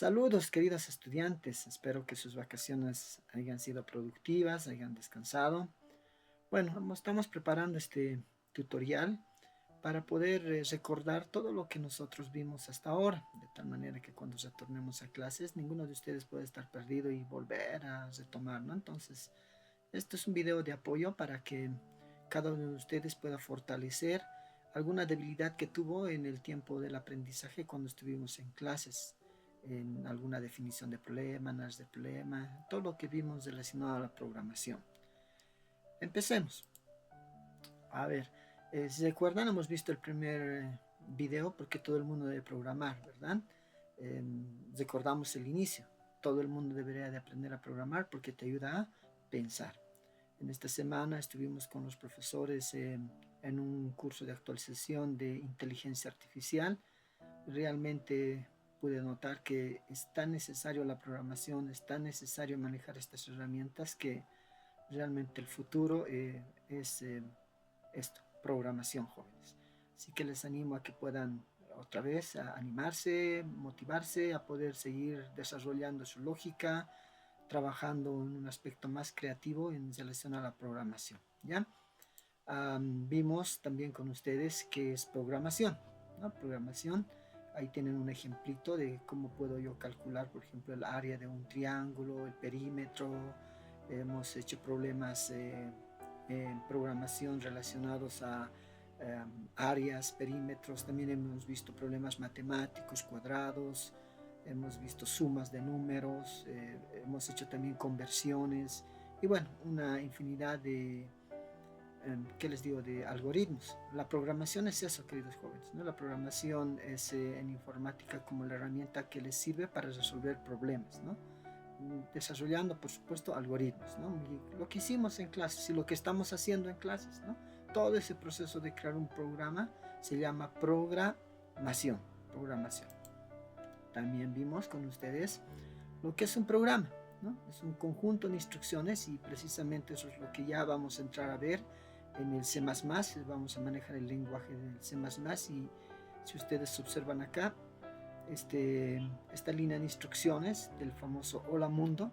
Saludos, queridos estudiantes. Espero que sus vacaciones hayan sido productivas, hayan descansado. Bueno, estamos preparando este tutorial para poder recordar todo lo que nosotros vimos hasta ahora, de tal manera que cuando retornemos a clases, ninguno de ustedes puede estar perdido y volver a retomar, ¿no? Entonces, este es un video de apoyo para que cada uno de ustedes pueda fortalecer alguna debilidad que tuvo en el tiempo del aprendizaje cuando estuvimos en clases, en alguna definición de problema, análisis de problema, todo lo que vimos relacionado a la programación. Empecemos. A ver, si recuerdan, hemos visto el primer video porque todo el mundo debe programar, ¿verdad? Recordamos el inicio. Todo el mundo debería de aprender a programar porque te ayuda a pensar. En esta semana estuvimos con los profesores en un curso de actualización de inteligencia artificial. Realmente pude notar que es tan necesario la programación, es tan necesario manejar estas herramientas que realmente el futuro es esto, programación, jóvenes. Así que les animo a que puedan otra vez a animarse, motivarse a poder seguir desarrollando su lógica, trabajando en un aspecto más creativo en relación a la programación, ¿ya? Vimos también con ustedes qué es programación, ¿no? Programación, ahí tienen un ejemplito de cómo puedo yo calcular, por ejemplo, el área de un triángulo, el perímetro. Hemos hecho problemas en programación relacionados a áreas, perímetros. También hemos visto problemas matemáticos, cuadrados. Hemos visto sumas de números. Hemos hecho también conversiones. Y bueno, una infinidad de, ¿qué les digo?, de algoritmos. La programación es eso, queridos jóvenes, ¿no? La programación es en informática como la herramienta que les sirve para resolver problemas, ¿no? Desarrollando, por supuesto, algoritmos, ¿no? Y lo que hicimos en clases y lo que estamos haciendo en clases, ¿no? Todo ese proceso de crear un programa se llama programación. Programación. También vimos con ustedes lo que es un programa, ¿no? Es un conjunto de instrucciones y precisamente eso es lo que ya vamos a entrar a ver en el C++. Vamos a manejar el lenguaje del C++ y si ustedes observan acá, esta línea de instrucciones del famoso Hola Mundo,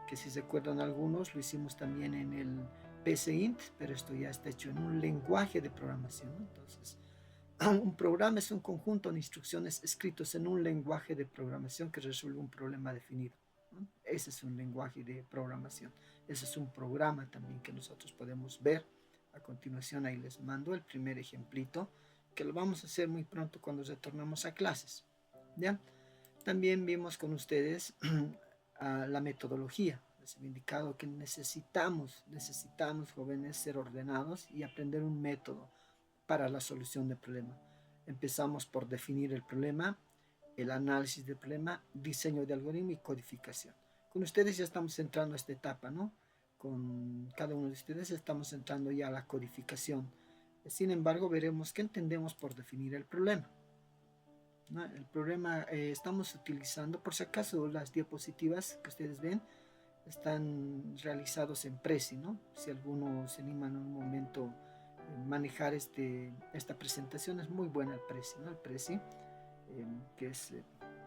que si recuerdan algunos lo hicimos también en el PCInt, pero esto ya está hecho en un lenguaje de programación, ¿no? Entonces, un programa es un conjunto de instrucciones escritos en un lenguaje de programación que resuelve un problema definido, ¿no? Ese es un lenguaje de programación. Ese es un programa también que nosotros podemos ver. A continuación ahí les mando el primer ejemplito que lo vamos a hacer muy pronto cuando retornemos a clases, ¿ya? También vimos con ustedes la metodología. Les he indicado que necesitamos jóvenes ser ordenados y aprender un método para la solución del problema. Empezamos por definir el problema, el análisis del problema, diseño de algoritmo y codificación. Con ustedes ya estamos entrando a esta etapa, ¿no? Con cada uno de ustedes estamos entrando ya a la codificación. Sin embargo, veremos qué entendemos por definir el problema, ¿no? El problema estamos utilizando, por si acaso, las diapositivas que ustedes ven están realizados en Prezi, ¿no? Si alguno se anima en un momento manejar esta presentación, es muy buena el Prezi, ¿no? El Prezi, que es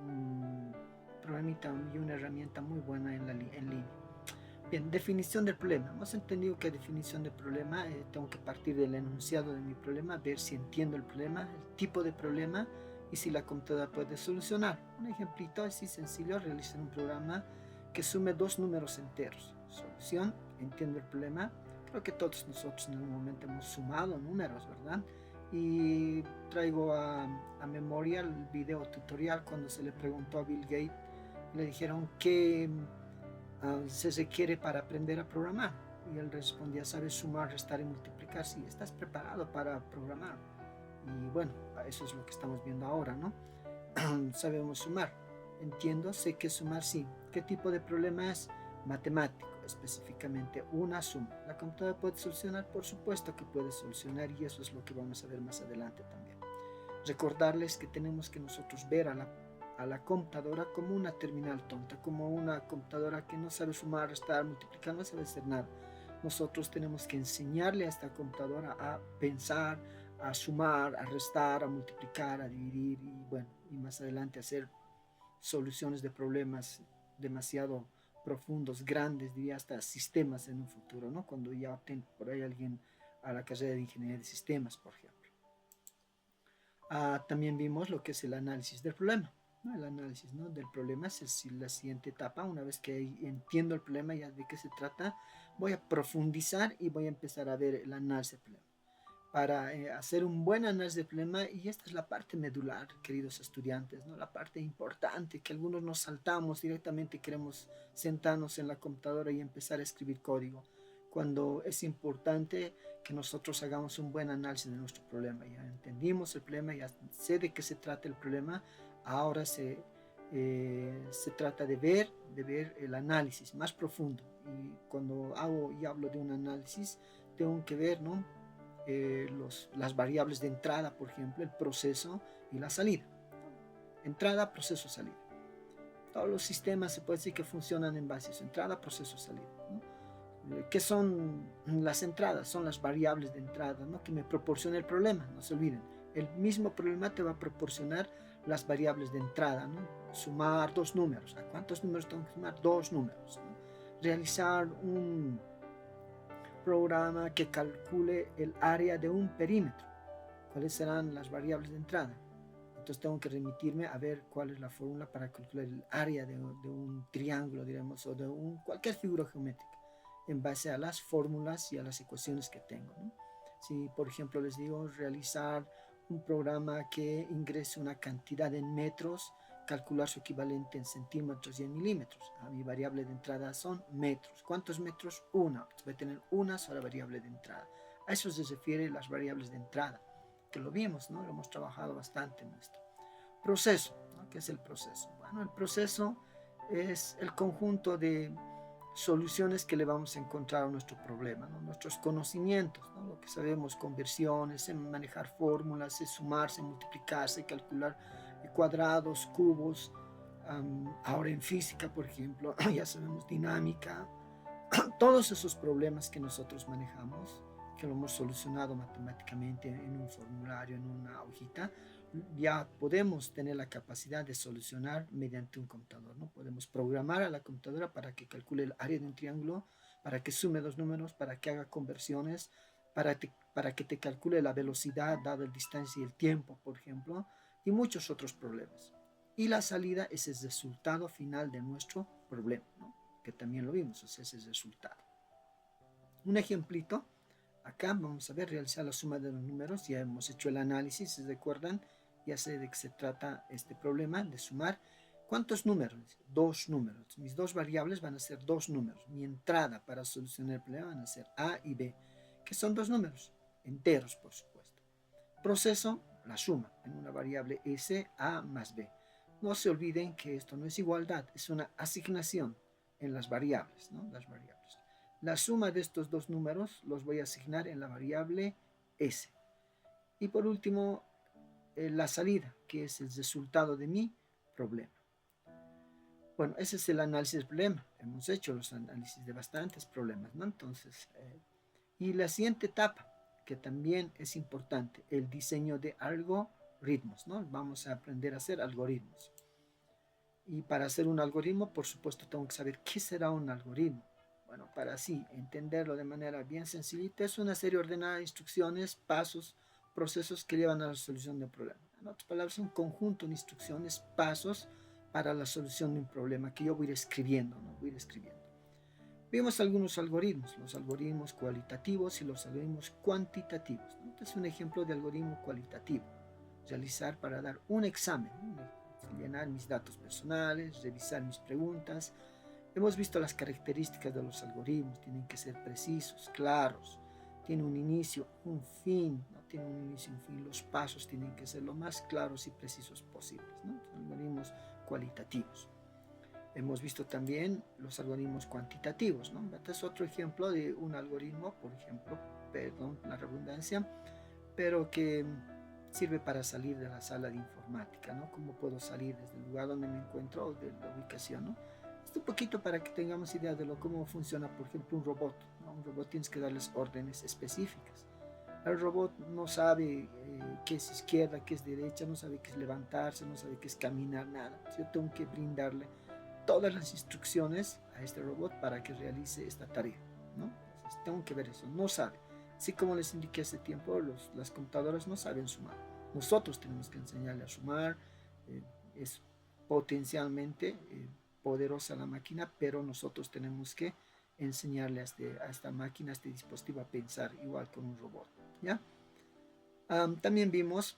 un programita y una herramienta muy buena en línea. Bien, definición del problema. Hemos entendido que definición del problema, tengo que partir del enunciado de mi problema, ver si entiendo el problema, el tipo de problema y si la computadora puede solucionar. Un ejemplito así sencillo: realizar un programa que sume dos números enteros. Solución: entiendo el problema. Creo que todos nosotros en algún momento hemos sumado números, ¿verdad? Y traigo a memoria el video tutorial cuando se le preguntó a Bill Gates, le dijeron qué se requiere para aprender a programar. Y él respondía: sabes sumar, restar y multiplicar. Sí, estás preparado para programar. Y bueno, eso es lo que estamos viendo ahora, ¿no? Sabemos sumar. Entiendo, sé que sumar, sí. ¿Qué tipo de problema es? Matemático, específicamente una suma. ¿La computadora puede solucionar? Por supuesto que puede solucionar, y eso es lo que vamos a ver más adelante también. Recordarles que tenemos que nosotros ver a la computadora como una terminal tonta, como una computadora que no sabe sumar, restar, multiplicar, no sabe hacer nada. Nosotros tenemos que enseñarle a esta computadora a pensar, a sumar, a restar, a multiplicar, a dividir y bueno, y más adelante a hacer soluciones de problemas demasiado profundos, grandes, diría hasta sistemas en un futuro, ¿no? Cuando ya opten por ahí alguien a la carrera de ingeniería de sistemas, por ejemplo. También vimos lo que es el análisis del problema, ¿no? El análisis, ¿no?, del problema es la siguiente etapa. Una vez que entiendo el problema, ya de qué se trata, voy a profundizar y voy a empezar a ver el análisis del problema. Para hacer un buen análisis del problema, y esta es la parte medular, queridos estudiantes, ¿no?, la parte importante que algunos nos saltamos directamente, queremos sentarnos en la computadora y empezar a escribir código, cuando es importante que nosotros hagamos un buen análisis de nuestro problema. Ya entendimos el problema, ya sé de qué se trata el problema, ahora se trata de ver el análisis más profundo. Y cuando hago y hablo de un análisis, tengo que ver, ¿no?, las variables de entrada, por ejemplo, el proceso y la salida. Entrada, proceso, salida. Todos los sistemas se puede decir que funcionan en base a eso: entrada, proceso, salida, ¿no? ¿Qué son las entradas? Son las variables de entrada, ¿no?, que me proporciona el problema. No se olviden, el mismo problema te va a proporcionar las variables de entrada, ¿no? Sumar dos números. ¿A cuántos números tengo que sumar? Dos números, ¿no? Realizar un programa que calcule el área de un perímetro. ¿Cuáles serán las variables de entrada? Entonces tengo que remitirme a ver cuál es la fórmula para calcular el área de un triángulo, diremos, o de cualquier figura geométrica, en base a las fórmulas y a las ecuaciones que tengo, ¿no? Si, por ejemplo, les digo realizar un programa que ingrese una cantidad en metros, calcular su equivalente en centímetros y en milímetros. Mi variable de entrada son metros. ¿Cuántos metros? Una. Voy a tener una sola variable de entrada. A eso se refiere las variables de entrada, que lo vimos, ¿no? Lo hemos trabajado bastante en esto. Proceso, ¿no? ¿Qué es el proceso? Bueno, el proceso es el conjunto de soluciones que le vamos a encontrar a nuestro problema, ¿no? Nuestros conocimientos, ¿no?, lo que sabemos: conversiones, manejar fórmulas, sumarse, multiplicarse, calcular cuadrados, cubos. Ahora en física, por ejemplo, ya sabemos dinámica. Todos esos problemas que nosotros manejamos, que lo hemos solucionado matemáticamente en un formulario, en una hojita, ya podemos tener la capacidad de solucionar mediante un computador, ¿no? Podemos programar a la computadora para que calcule el área de un triángulo, para que sume dos números, para que haga conversiones, para que te calcule la velocidad dada la distancia y el tiempo, por ejemplo, y muchos otros problemas. Y la salida es el resultado final de nuestro problema, ¿no?, que también lo vimos, o sea, ese es el resultado. Un ejemplito. Acá vamos a ver, realizar la suma de los números. Ya hemos hecho el análisis, ¿se recuerdan? Ya sé de qué se trata este problema, de sumar. ¿Cuántos números? Dos números. Mis dos variables van a ser dos números. Mi entrada para solucionar el problema van a ser A y B, que son dos números enteros, por supuesto. Proceso, la suma en una variable S, A más B. No se olviden que esto no es igualdad, es una asignación en las variables, ¿no? Las variables. La suma de estos dos números los voy a asignar en la variable S. Y por último, la salida, que es el resultado de mi problema. Bueno, ese es el análisis del problema. Hemos hecho los análisis de bastantes problemas, ¿no? Entonces, y la siguiente etapa, que también es importante, el diseño de algoritmos, ¿no? Vamos a aprender a hacer algoritmos. Y para hacer un algoritmo, por supuesto, tengo que saber qué será un algoritmo. Bueno, para así entenderlo de manera bien sencillita, es una serie ordenada de instrucciones, pasos, procesos que llevan a la solución de un problema. En otras palabras, un conjunto de instrucciones, pasos para la solución de un problema que yo voy a ir escribiendo, ¿no? Voy a ir escribiendo. Vimos algunos algoritmos, los algoritmos cualitativos y los algoritmos cuantitativos, ¿no? Este es un ejemplo de algoritmo cualitativo. Realizar para dar un examen, ¿no?, llenar mis datos personales, revisar mis preguntas. Hemos visto las características de los algoritmos. Tienen que ser precisos, claros, tienen un inicio, un fin, no tienen un inicio y un fin. Los pasos tienen que ser lo más claros y precisos posibles, ¿no? Algoritmos cualitativos. Hemos visto también los algoritmos cuantitativos, ¿no? Este es otro ejemplo de un algoritmo, por ejemplo, perdón la redundancia, pero que sirve para salir de la sala de informática, ¿no? ¿Cómo puedo salir desde el lugar donde me encuentro o de la ubicación, ¿no? Esto un poquito para que tengamos idea de cómo funciona, por ejemplo, un robot, ¿no? Un robot tienes que darles órdenes específicas. El robot no sabe qué es izquierda, qué es derecha, no sabe qué es levantarse, no sabe qué es caminar, nada. Yo tengo que brindarle todas las instrucciones a este robot para que realice esta tarea, ¿no? Entonces, tengo que ver eso, no sabe. Así como les indiqué hace tiempo, las computadoras no saben sumar. Nosotros tenemos que enseñarle a sumar. Es potencialmente poderosa la máquina, pero nosotros tenemos que enseñarle a esta máquina, a este dispositivo a pensar igual con un robot, ¿ya? También vimos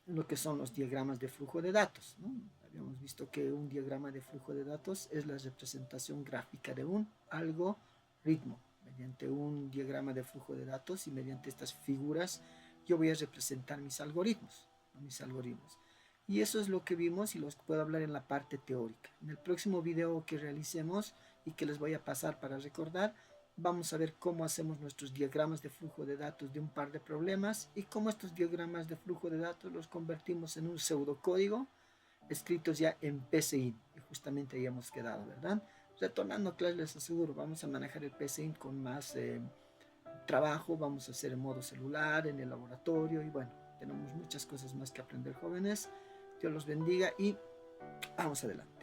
lo que son los diagramas de flujo de datos, ¿no? Habíamos visto que un diagrama de flujo de datos es la representación gráfica de un algoritmo. Mediante un diagrama de flujo de datos y mediante estas figuras yo voy a representar mis algoritmos, ¿no? Mis algoritmos. Y eso es lo que vimos y los puedo hablar en la parte teórica. En el próximo video que realicemos y que les voy a pasar para recordar, vamos a ver cómo hacemos nuestros diagramas de flujo de datos de un par de problemas y cómo estos diagramas de flujo de datos los convertimos en un pseudocódigo escritos ya en PCInt. Y justamente ahí hemos quedado, ¿verdad? Retornando clases, les aseguro, vamos a manejar el PCInt con más trabajo, vamos a hacer en modo celular, en el laboratorio y bueno, tenemos muchas cosas más que aprender, jóvenes. Dios los bendiga y vamos adelante.